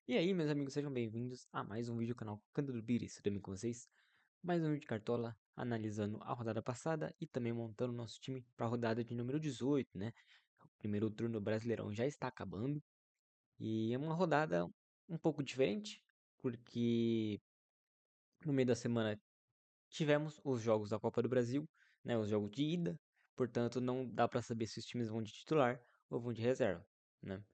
E aí, meus amigos, sejam bem-vindos a mais um vídeo do canal Canto do Biri, tudo bem com vocês? Mais um vídeo de Cartola, analisando a rodada passada e também montando o nosso time para a rodada de número 18, né? O primeiro turno do Brasileirão já está acabando e é uma rodada um pouco diferente, porque no meio da semana tivemos os jogos da Copa do Brasil, né? Os jogos de ida, portanto não dá para saber se os times vão de titular ou vão de reserva, né?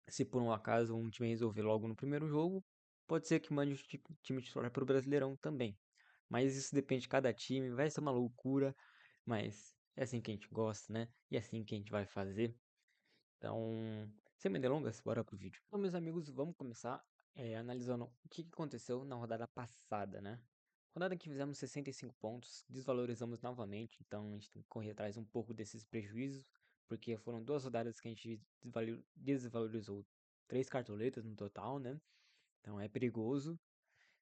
Se por um acaso um time resolver logo no primeiro jogo, pode ser que mande o time titular para o Brasileirão também. Mas isso depende de cada time, vai ser uma loucura, mas é assim que a gente gosta, né? E é assim que a gente vai fazer. Então, sem mais delongas, bora pro vídeo. Então, meus amigos, vamos começar analisando o que aconteceu na rodada passada, né? Rodada que fizemos 65 pontos, desvalorizamos novamente, então a gente tem que correr atrás um pouco desses prejuízos, porque foram duas rodadas que a gente desvalorizou três cartoletas no total, né? Então é perigoso.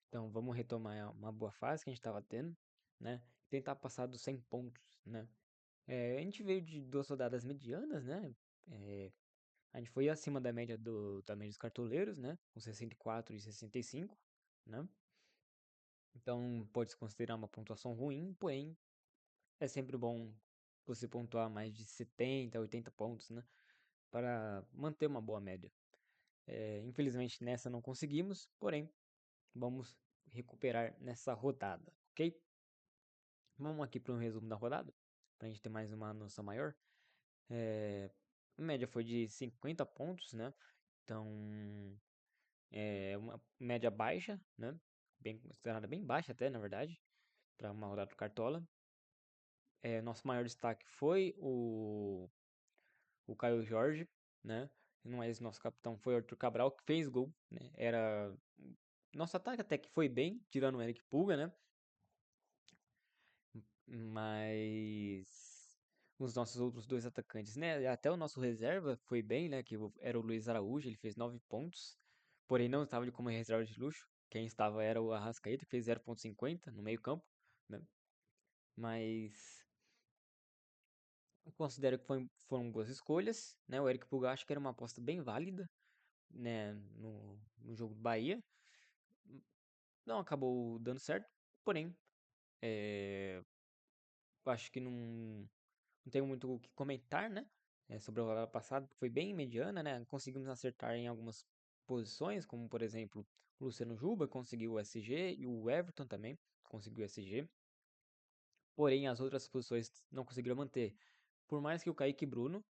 Então vamos retomar uma boa fase que a gente estava tendo, né? Tentar passar dos 100 pontos, né? A gente veio de duas rodadas medianas, né? É, a gente foi acima da média da média dos cartoleiros, né? Com 64 e 65, né? Então pode-se considerar uma pontuação ruim, porém é sempre bom você pontuar mais de 70, 80 pontos, né? Para manter uma boa média. Infelizmente nessa não conseguimos, porém vamos recuperar nessa rodada, ok? Vamos aqui para um resumo da rodada, para a gente ter mais uma noção maior. A média foi de 50 pontos, né? Então é uma média baixa, né? Bem considerada bem baixa até, na verdade, para uma rodada do Cartola. Nosso maior destaque foi o Caio Jorge, né? Mas nosso capitão foi o Arthur Cabral, que fez gol, né? Nosso ataque até que foi bem, tirando o Eric Pulga, né? Mas os nossos outros dois atacantes, né? Até o nosso reserva foi bem, né? Que era o Luiz Araújo, ele fez 9 pontos. Porém, não estava como reserva de luxo. Quem estava era o Arrascaeta, que fez 0,50 no meio-campo, né? Mas eu considero que foram boas escolhas, né? O Eric Pulga acho que era uma aposta bem válida, né? No jogo do Bahia. Não acabou dando certo, porém, eu acho que não tenho muito o que comentar, né? Sobre a rodada passada, foi bem mediana, né? Conseguimos acertar em algumas posições, como por exemplo, o Luciano Juba conseguiu o SG e o Everton também conseguiu o SG. Porém, as outras posições não conseguiram manter. Por mais que o Kaique Bruno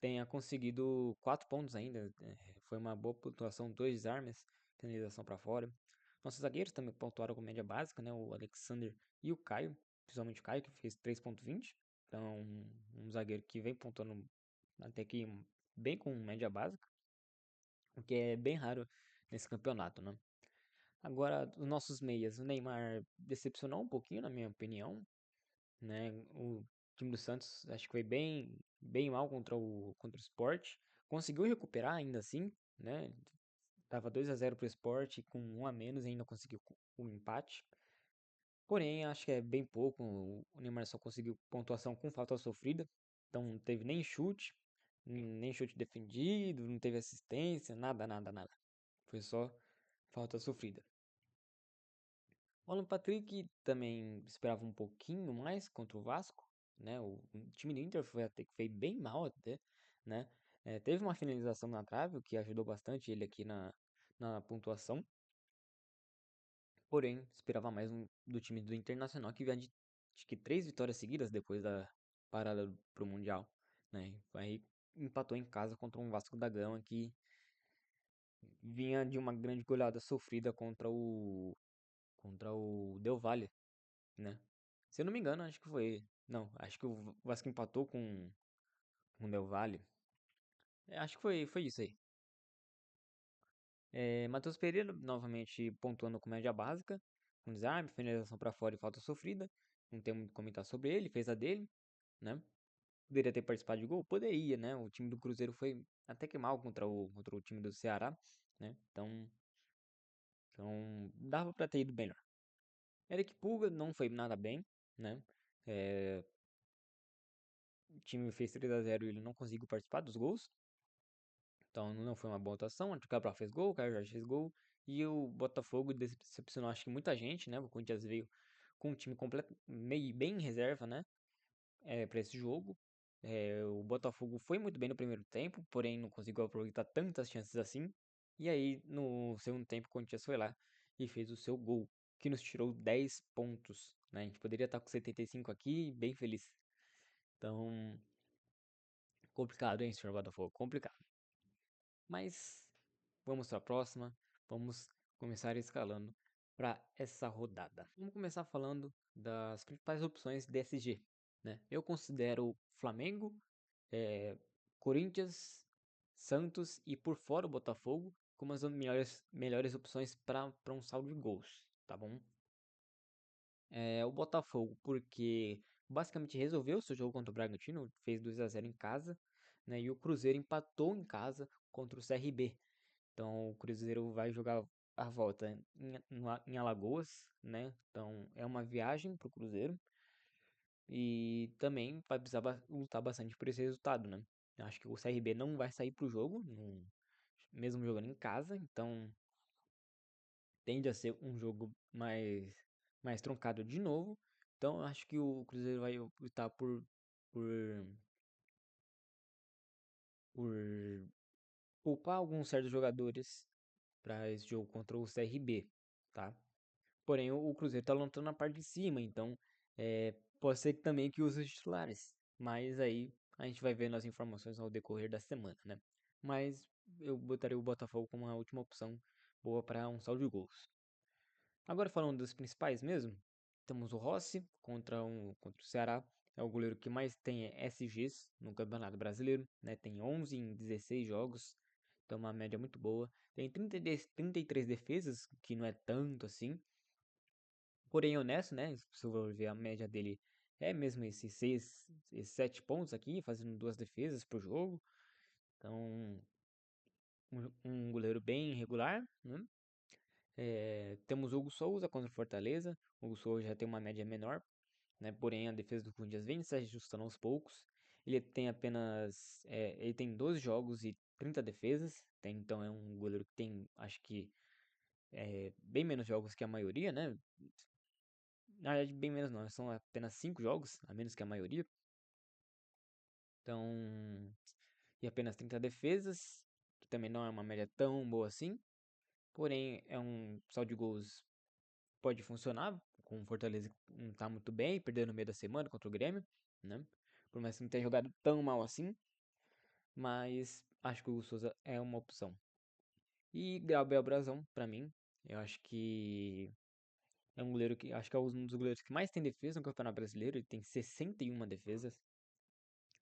tenha conseguido 4 pontos ainda, foi uma boa pontuação, 2 desarmes, finalização para fora. Nossos zagueiros também pontuaram com média básica, né? O Alexander e o Caio, principalmente o Caio, que fez 3,20. Então, um zagueiro que vem pontuando até que bem com média básica, o que é bem raro nesse campeonato, né? Agora, os nossos meias, o Neymar decepcionou um pouquinho, na minha opinião, né? O time do Santos acho que foi bem mal contra o Sport. Conseguiu recuperar ainda assim, né? Tava 2-0 pro Sport, com um a menos ainda conseguiu o empate. Porém, acho que é bem pouco. O Neymar só conseguiu pontuação com falta sofrida. Então não teve nem chute, nem chute defendido, não teve assistência, nada, nada, nada. Foi só falta sofrida. O Alan Patrick também esperava um pouquinho mais contra o Vasco, né? O time do Inter foi bem mal até, né? Teve uma finalização na trave, o que ajudou bastante ele aqui na pontuação. Porém, esperava mais do time do Internacional, que vinha de acho que 3 vitórias seguidas depois da parada pro Mundial, né? Aí empatou em casa contra um Vasco da Gama que vinha de uma grande goleada sofrida contra o Del Valle, né? Se eu não me engano, acho que foi. Não, acho que o Vasco empatou com o Del Valle. Acho que foi isso aí. Matheus Pereira novamente pontuando com média básica, com desarme, finalização para fora e falta sofrida. Não tem muito o que comentar sobre ele, fez a dele, né? Poderia ter participado de gol? Poderia, né? O time do Cruzeiro foi até que mal contra o time do Ceará, né? Então dava para ter ido melhor. Eric Pulga não foi nada bem, né? É, o time fez 3-0 e ele não conseguiu participar dos gols. Então não foi uma boa atuação. O Cabral fez gol, o Caio Jorge fez gol. E o Botafogo decepcionou, acho que muita gente, né? O Corinthians veio com um time completo, meio bem em reserva, né? Para esse jogo. O Botafogo foi muito bem no primeiro tempo, porém não conseguiu aproveitar tantas chances assim. E aí, no segundo tempo, o Corinthians foi lá e fez o seu gol, que nos tirou 10 pontos, né? A gente poderia estar com 75 aqui, bem feliz. Então, complicado, hein, senhor Botafogo? Complicado. Mas vamos para a próxima. Vamos começar escalando para essa rodada. Vamos começar falando das principais opções DSG, né? Eu considero Flamengo, é, Corinthians, Santos e por fora o Botafogo como as melhores opções para um saldo de gols, tá bom? O Botafogo, porque basicamente resolveu o seu jogo contra o Bragantino, fez 2-0 em casa, né? E o Cruzeiro empatou em casa contra o CRB. Então o Cruzeiro vai jogar a volta em Alagoas, né? Então é uma viagem para o Cruzeiro e também vai precisar lutar bastante por esse resultado, né? Eu acho que o CRB não vai sair pro jogo, mesmo jogando em casa, então tende a ser um jogo mais truncado de novo. Então eu acho que o Cruzeiro vai optar por, por poupar alguns certos jogadores para esse jogo contra o CRB, tá? Porém, o Cruzeiro tá lutando na parte de cima, então pode ser que também que use os titulares. Mas aí a gente vai vendo as informações ao decorrer da semana, né? Mas eu botaria o Botafogo como a última opção boa para um saldo de gols. Agora falando dos principais mesmo, temos o Rossi contra o Ceará. É o goleiro que mais tem SGs no Campeonato Brasileiro, né? Tem 11 em 16 jogos, então uma média muito boa. Tem 33 defesas, que não é tanto assim, porém honesto, né? Se eu for ver a média dele é mesmo esses 7 pontos aqui, fazendo duas defesas por jogo. Então, um goleiro bem regular, né? Temos o Hugo Souza contra o Fortaleza. O Hugo Souza já tem uma média menor, né? Porém, a defesa do Corinthians vem se ajustando aos poucos. Ele tem 12 jogos e 30 defesas. Então é um goleiro que tem, acho que, bem menos jogos que a maioria, né? Na verdade, bem menos não, são apenas 5 jogos, a menos que a maioria. Então, e apenas 30 defesas, que também não é uma média tão boa assim. Porém, é um saldo de gols pode funcionar, com o Fortaleza que não tá muito bem, perdeu no meio da semana contra o Grêmio, né? Por mais que não tenha jogado tão mal assim, mas acho que o Souza é uma opção. E Gabriel Brazão, pra mim, eu acho que é um goleiro que acho que é um dos goleiros que mais tem defesa no Campeonato Brasileiro, ele tem 61 defesas.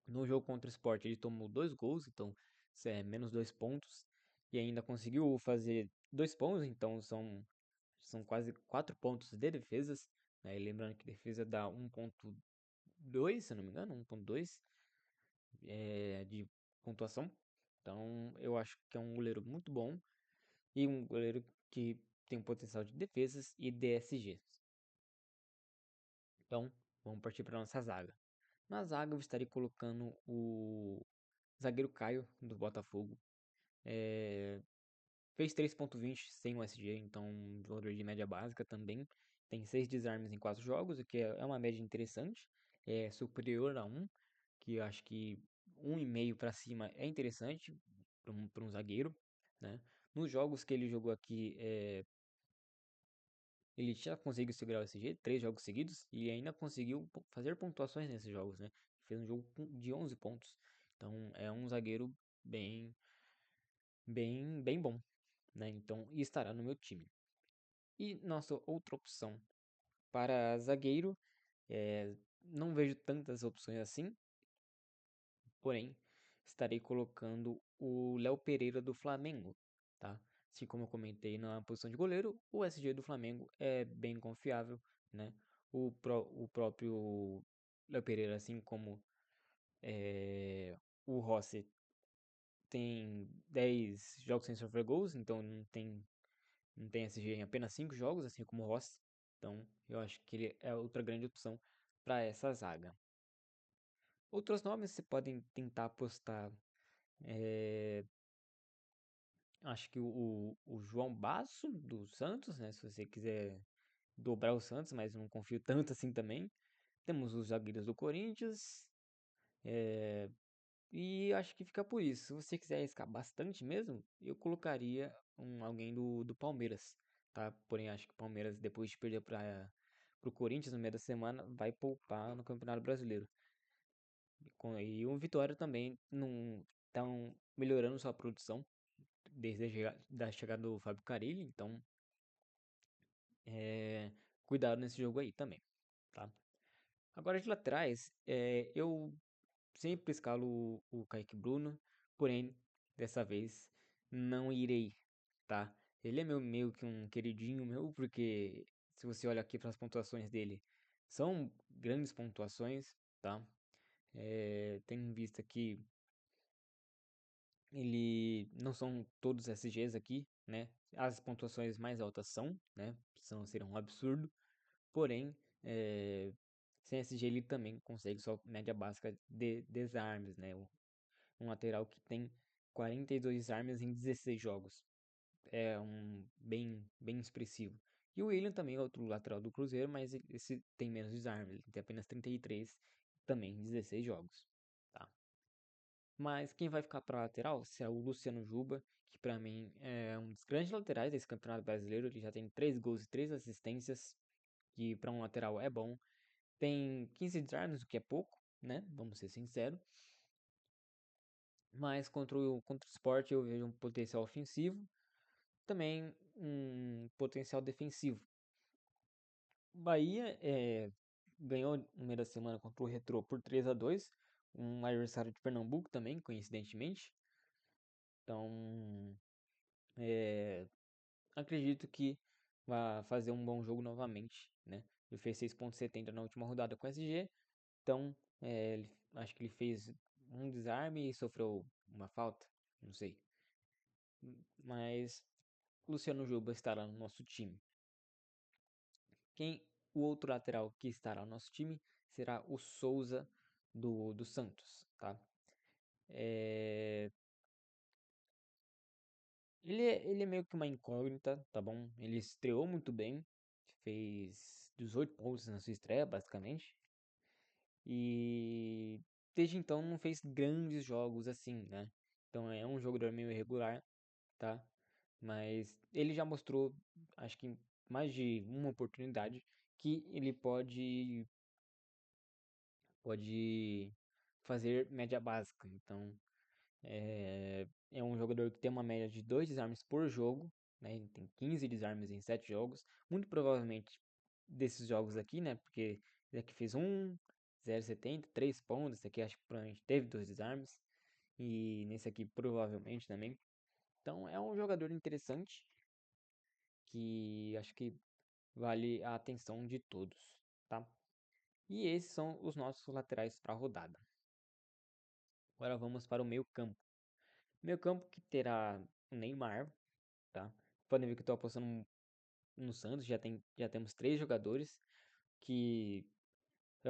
No jogo contra o Sport ele tomou 2 gols, então isso é menos 2 pontos. E ainda conseguiu fazer 2 pontos, então são quase 4 pontos de defesas. Né? E lembrando que defesa dá 1,2, se eu não me engano, 1,2 de pontuação. Então eu acho que é um goleiro muito bom e um goleiro que tem um potencial de defesas e DSGs. Então vamos partir para nossa zaga. Na zaga eu estaria colocando o zagueiro Caio do Botafogo. É, Fez 3,20 sem o SG, então um jogador de média básica também. Tem 6 desarmes em 4 jogos, o que é uma média interessante. É superior a 1, que eu acho que 1,5 para cima é interessante para um zagueiro. Né? Nos jogos que ele jogou aqui, ele já conseguiu segurar o SG, 3 jogos seguidos, e ainda conseguiu fazer pontuações nesses jogos. Né? Fez um jogo de 11 pontos. Então é um zagueiro bem, bem bom. Né? Então, e estará no meu time. E nossa outra opção para zagueiro, não vejo tantas opções assim, porém estarei colocando o Léo Pereira do Flamengo, tá? Assim como eu comentei na posição de goleiro, o SG do Flamengo é bem confiável, né? O próprio Léo Pereira, assim como o Rossi, tem 10 jogos sem sofrer gols, então não tem SG em apenas 5 jogos, assim como o Rossi. Então, eu acho que ele é outra grande opção para essa zaga. Outros nomes você podem tentar apostar. Acho que o João Basso do Santos, né? Se você quiser dobrar o Santos, mas não confio tanto assim também. Temos os zagueiros do Corinthians. E acho que fica por isso. Se você quiser arriscar bastante mesmo, eu colocaria alguém do Palmeiras, tá? Porém, acho que o Palmeiras, depois de perder pro Corinthians no meio da semana, vai poupar no Campeonato Brasileiro. E o Vitória também não estão melhorando sua produção desde da chegada do Fábio Carille, então é, cuidado nesse jogo aí também, tá? Agora de laterais, eu sempre escalo o Kaique Bruno, porém dessa vez não irei, tá? Ele é meio que um queridinho meu, porque se você olha aqui para as pontuações dele, são grandes pontuações, tá? Tendo em vista que ele não são todos SGs aqui, né? As pontuações mais altas são, né? Serão um absurdo. Porém, sem SG ele também consegue só média básica de desarmes, né? Um lateral que tem 42 armas em 16 jogos. É bem expressivo. E o William também é outro lateral do Cruzeiro, mas esse tem menos desarmes, ele tem apenas 33, também em 16 jogos, tá? Mas quem vai ficar para lateral será o Luciano Juba, que para mim é um dos grandes laterais desse Campeonato Brasileiro. Ele já tem 3 gols e 3 assistências, que para um lateral é bom. Tem 15 desarmes, o que é pouco, né? Vamos ser sinceros. Mas contra o Sport eu vejo um potencial ofensivo, também um potencial defensivo. Bahia ganhou no meio da semana contra o Retrô por 3-2, um adversário de Pernambuco também, coincidentemente. Então, acredito que vai fazer um bom jogo novamente, né? Ele fez 6,70 na última rodada com o SG, então acho que ele fez um desarme e sofreu uma falta, não sei. Mas Luciano Juba estará no nosso time. O outro lateral que estará no nosso time será o Souza do Santos, tá? É, ele é meio que uma incógnita, tá bom? Ele estreou muito bem, fez 18 pontos na sua estreia, basicamente. E desde então não fez grandes jogos assim, né? Então é um jogador meio irregular, tá? Mas ele já mostrou, acho que mais de uma oportunidade, que ele pode fazer média básica. Então, é um jogador que tem uma média de 2 desarmes por jogo, né? Ele tem 15 desarmes em 7 jogos. Muito provavelmente desses jogos aqui, né? Porque esse aqui fez 0,70, 3 pontos. Esse aqui acho que provavelmente teve 2 desarmes. E nesse aqui provavelmente também. Então é um jogador interessante que acho que vale a atenção de todos, tá? E esses são os nossos laterais para a rodada. Agora vamos para o meio campo. Meio campo que terá o Neymar, tá? Podem ver que eu tô apostando no Santos, já temos 3 jogadores que é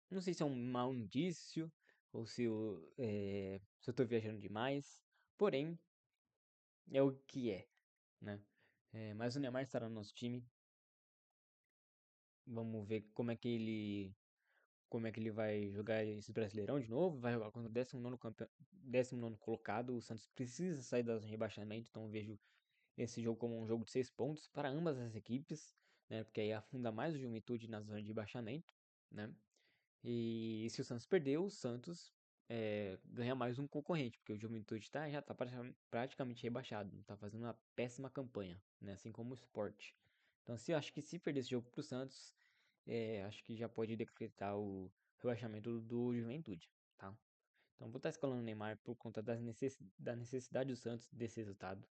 não sei se é um mau indício ou se eu tô viajando demais, porém é o que é, né? Mas o Neymar estará no nosso time. Vamos ver como é que ele vai jogar esse Brasileirão de novo. Vai jogar contra o 19º colocado. O Santos precisa sair da zona de rebaixamento, então eu vejo esse jogo como um jogo de 6 pontos para ambas as equipes, né? Porque aí afunda mais o Juventude na zona de rebaixamento, né? E se o Santos perder, o Santos ganha mais um concorrente, porque o Juventude já está praticamente rebaixado, está fazendo uma péssima campanha, né? Assim como o Sport. Então, acho que se perder esse jogo para o Santos, acho que já pode decretar o rebaixamento do Juventude, tá? Então, vou estar escalando o Neymar por conta da necessidade do Santos desse resultado.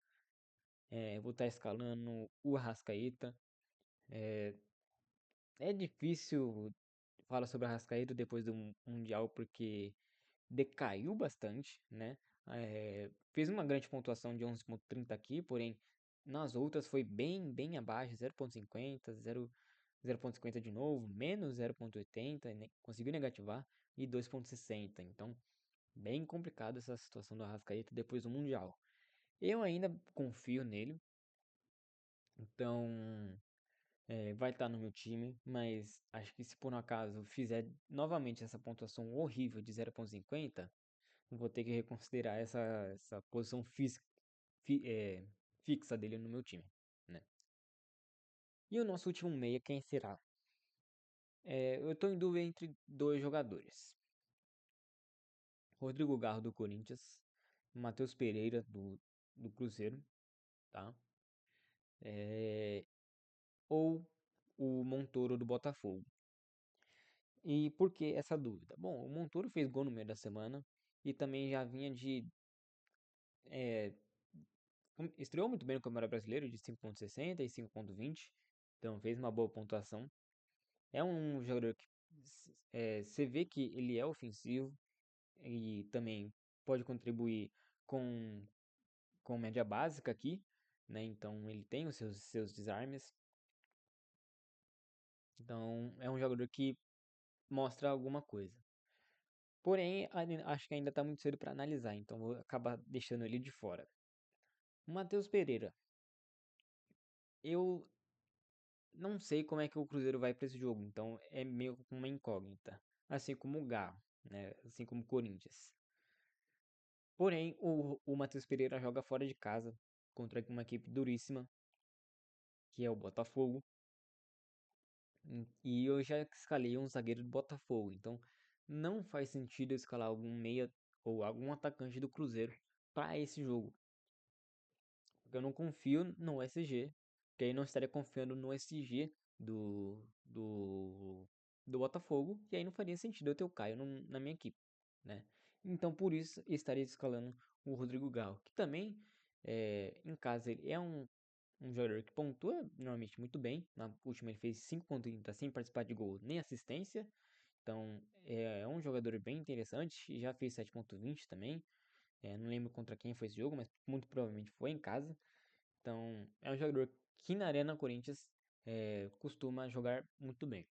Vou estar escalando o Arrascaeta. É difícil falar sobre o Arrascaeta depois do Mundial, porque decaiu bastante, né? Fez uma grande pontuação de 11,30 aqui, porém nas outras foi bem abaixo, 0,50, 0,50 de novo, menos 0,80, conseguiu negativar, e 2,60. Então, bem complicado essa situação do Arrascaeta depois do Mundial. Eu ainda confio nele, então vai estar no meu time, mas acho que se por um acaso fizer novamente essa pontuação horrível de 0,50, vou ter que reconsiderar essa posição fixa dele no meu time, né? E o nosso último meia, quem será? Eu estou em dúvida entre dois jogadores. Rodrigo Garro do Corinthians, Matheus Pereira do Cruzeiro, tá? É, ou o Montoro do Botafogo. E por que essa dúvida? Bom, o Montoro fez gol no meio da semana e também já vinha de. é, Estreou muito bem no Campeonato Brasileiro de 5,60 e 5,20, então fez uma boa pontuação. É um jogador que você vê que ele é ofensivo e também pode contribuir com, com média básica aqui, né? Então ele tem os seus desarmes. Então é um jogador que mostra alguma coisa. Porém, acho que ainda está muito cedo para analisar, então vou acabar deixando ele de fora. O Matheus Pereira. Eu não sei como é que o Cruzeiro vai para esse jogo, então é meio uma incógnita. Assim como o Galo, né? Assim como o Corinthians. Porém, o Matheus Pereira joga fora de casa contra uma equipe duríssima, que é o Botafogo. E eu já escalei um zagueiro do Botafogo, então não faz sentido eu escalar algum meia ou algum atacante do Cruzeiro para esse jogo. Porque eu não confio no SG, que aí não estaria confiando no SG do, do, do Botafogo, e aí não faria sentido eu ter o Caio na minha equipe, né? Então por isso estaria escalando o Rodrigo Galo, que também em casa ele é um jogador que pontua normalmente muito bem. Na última ele fez 5,30 sem participar de gol nem assistência. Então é um jogador bem interessante. E já fez 7,20 também. Não lembro contra quem foi esse jogo, mas muito provavelmente foi em casa. Então é um jogador que na Arena Corinthians costuma jogar muito bem.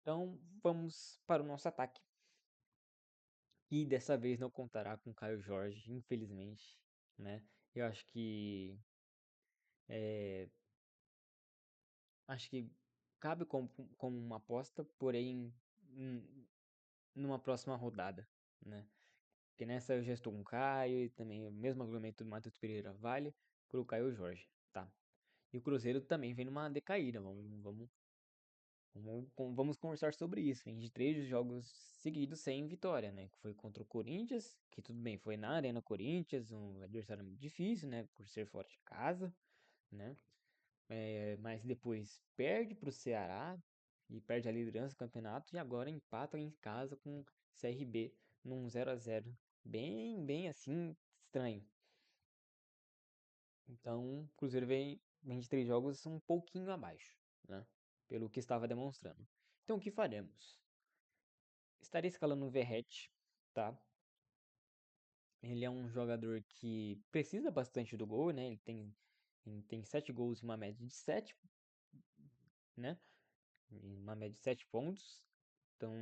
Então vamos para o nosso ataque. E dessa vez não contará com Caio Jorge, infelizmente, né? Eu é, acho que cabe como uma aposta, porém numa próxima rodada, né? Porque nessa eu já estou com o Caio e também o mesmo argumento do Matheus Pereira vale pro Caio Jorge, tá? E o Cruzeiro também vem numa decaída, vamos conversar sobre isso. Vem de 3 jogos seguidos sem vitória, né? Que foi contra o Corinthians, que tudo bem, foi na Arena Corinthians, um adversário muito difícil, né? Por ser fora de casa, né? Mas depois perde para o Ceará e perde a liderança do campeonato e agora empata em casa com o CRB num 0-0 bem assim estranho. Então, o Cruzeiro vem de 3 jogos um pouquinho abaixo, né? Pelo que estava demonstrando. Então, o que faremos? Estarei escalando o Verratti, tá? Ele é um jogador que precisa bastante do gol, né? Ele tem 7 gols e uma média de 7, né? Uma média de 7 pontos. Então,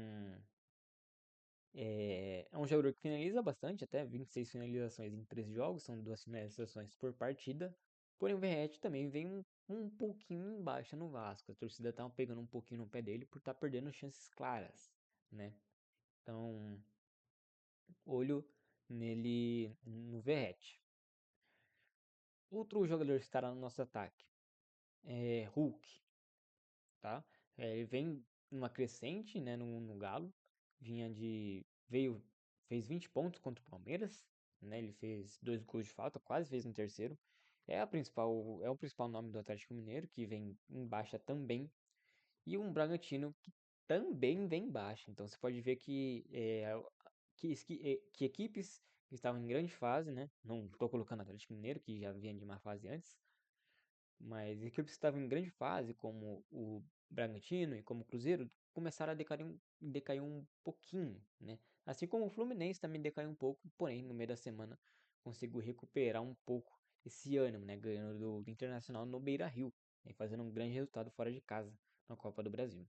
é um jogador que finaliza bastante, até 26 finalizações em 13 jogos, são 2 finalizações por partida. Porém, o Verratti também vem um pouquinho em baixa no Vasco. A torcida tá pegando um pouquinho no pé dele por estar perdendo chances claras, né? Então, olho nele no Verratti. Outro jogador que estará no nosso ataque é Hulk, tá? Ele vem numa crescente, né, no Galo, veio fez 20 pontos contra o Palmeiras, né? Ele fez 2 gols de falta, quase fez no terceiro. É o principal nome do Atlético Mineiro, que vem em baixa também, e um Bragantino que também vem em baixa. Então você pode ver que equipes que estavam em grande fase, né? Não estou colocando o Atlético Mineiro, que já vinha de uma fase antes, mas equipes que estavam em grande fase, como o Bragantino e como o Cruzeiro, começaram a decair um pouquinho, né? Assim como o Fluminense também decaiu um pouco, porém no meio da semana conseguiu recuperar um pouco esse ânimo, né? Ganhando do Internacional no Beira-Rio e fazendo um grande resultado fora de casa na Copa do Brasil.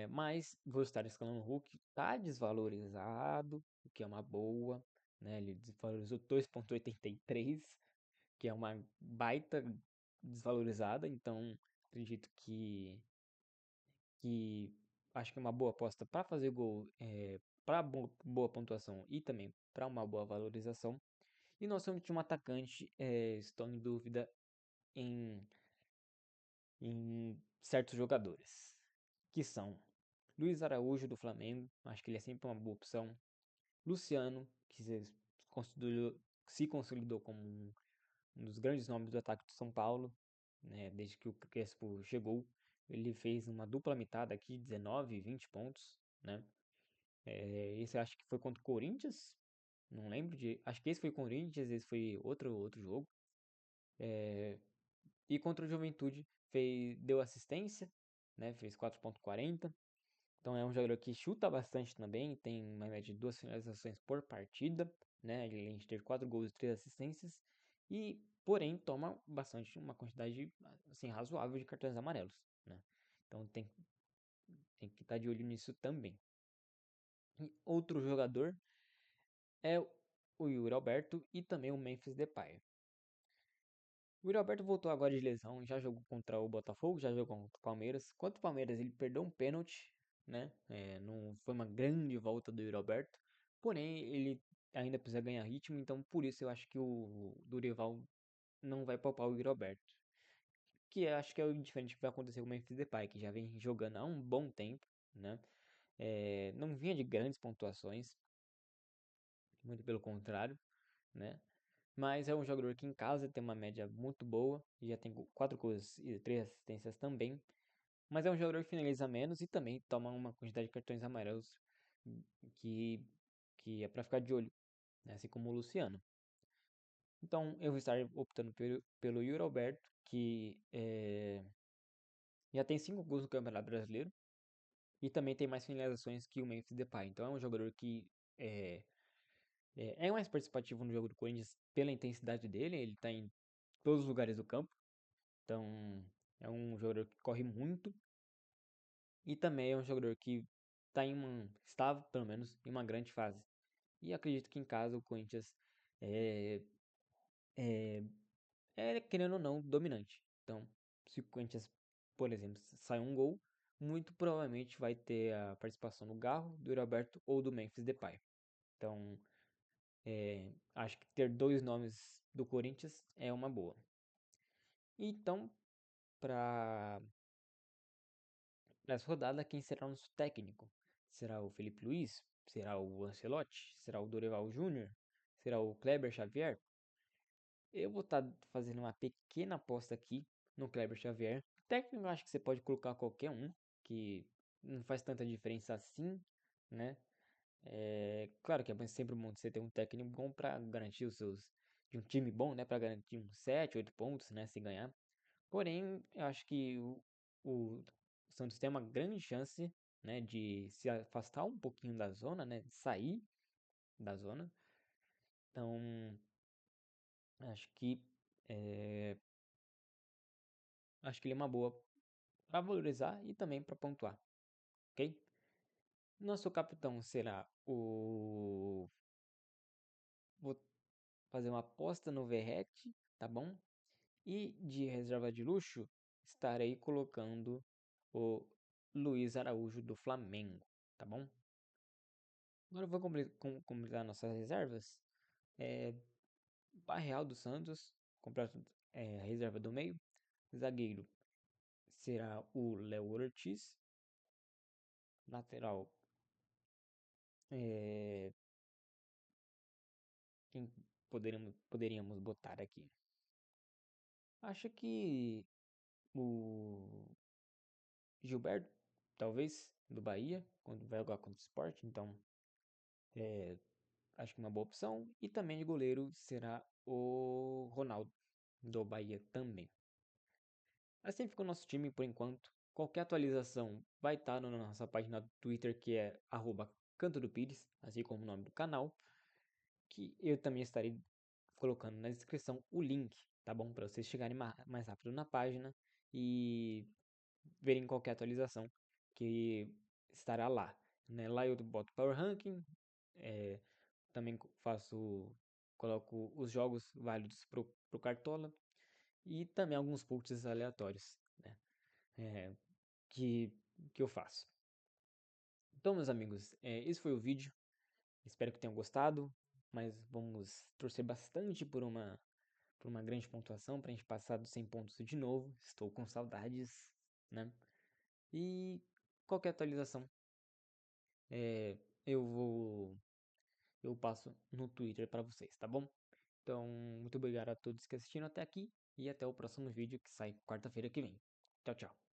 Mas vou estar escalando o Hulk, tá desvalorizado, o que é uma boa, né? Ele desvalorizou 2,83, que é uma baita desvalorizada, então acredito que acho que é uma boa aposta para fazer gol, para boa pontuação e também para uma boa valorização. E nosso último atacante, estou em dúvida em, em certos jogadores, que são Luiz Araújo do Flamengo, acho que ele é sempre uma boa opção. Luciano, que consolidou, se consolidou como um dos grandes nomes do ataque do São Paulo, né, desde que o Crespo chegou. Ele fez uma dupla mitada aqui, 19 e 20 pontos, né? Esse acho que foi contra o Corinthians, não lembro de. Acho que esse foi o Corinthians, esse foi outro jogo. E contra o Juventude deu assistência, né? Fez 4,40. Então é um jogador que chuta bastante também, tem uma média de 2 finalizações por partida, né? Ele teve 4 gols e 3 assistências. E, porém, toma bastante, uma quantidade assim, razoável de cartões amarelos, né? Então tem que estar de olho nisso também. E outro jogador é o Yuri Alberto e também o Memphis Depay. O Yuri Alberto voltou agora de lesão, já jogou contra o Botafogo, já jogou contra o Palmeiras. Contra o Palmeiras ele perdeu um pênalti, né? Não foi uma grande volta do Yuri Alberto, porém ele ainda precisa ganhar ritmo, então por isso eu acho que o Dorival não vai poupar o Yuri Alberto. Que eu acho que é o diferente que vai acontecer com o Memphis Depay, que já vem jogando há um bom tempo, né? Não vinha de grandes pontuações, muito pelo contrário, né? Mas é um jogador que em casa tem uma média muito boa, e já tem 4 gols e 3 assistências também. Mas é um jogador que finaliza menos e também toma uma quantidade de cartões amarelos que, que é para ficar de olho, né? Assim como o Luciano. Então eu vou estar optando pelo Yuri Alberto, que já tem 5 gols no Campeonato Brasileiro e também tem mais finalizações que o Memphis Depay. Então é um jogador que é mais participativo no jogo do Corinthians pela intensidade dele, ele está em todos os lugares do campo. Então, é um jogador que corre muito e também é um jogador que estava, pelo menos, em uma grande fase. E acredito que em casa o Corinthians é, é, querendo ou não, dominante. Então, se o Corinthians, por exemplo, sai um gol, muito provavelmente vai ter a participação do Garro, do Roberto ou do Memphis Depay. Então, acho que ter dois nomes do Corinthians é uma boa. Então, para nessa rodada, quem será o nosso técnico? Será o Felipe Luiz? Será o Ancelotti? Será o Dorival Júnior? Será o Kleber Xavier? Eu vou estar fazendo uma pequena aposta aqui no Kleber Xavier. Técnico, eu acho que você pode colocar qualquer um, que não faz tanta diferença assim, né? Claro que é sempre bom você ter um técnico bom para garantir os seus. De um time bom, né? Para garantir uns 7, 8 pontos, né? Se ganhar. Porém, eu acho que o Santos tem uma grande chance, né, de se afastar um pouquinho da zona, né, de sair da zona. Então, acho que é, acho que ele é uma boa para valorizar e também para pontuar, ok? Nosso capitão será o vou fazer uma aposta no Verratti, tá bom? E de reserva de luxo estarei colocando o Luiz Araújo do Flamengo, tá bom? Agora eu vou completar nossas reservas. É, Barreal do Santos, completo, a reserva do meio. Zagueiro será o Léo Ortiz. Lateral, é, quem poderíamos botar aqui? Acho que o Gilberto, talvez, do Bahia, quando vai jogar contra o Sport. Então, é, acho que uma boa opção. E também de goleiro será o Ronaldo, do Bahia também. Assim fica o nosso time por enquanto. Qualquer atualização vai estar na nossa página do Twitter, que é Canto do Pires, assim como o nome do canal, que eu também estarei colocando na descrição o link, tá bom? Para vocês chegarem mais rápido na página e verem qualquer atualização. que estará lá, né? Lá eu boto Power Ranking, também coloco os jogos válidos pro Cartola e também alguns posts aleatórios, né? É, que, que eu faço. Então, meus amigos, esse foi o vídeo. Espero que tenham gostado, mas vamos torcer bastante por uma grande pontuação para a gente passar dos 100 pontos de novo. Estou com saudades, né? E qualquer atualização, é, eu vou eu passo no Twitter para vocês, tá bom? Então, muito obrigado a todos que assistiram até aqui e até o próximo vídeo que sai quarta-feira que vem. Tchau, tchau.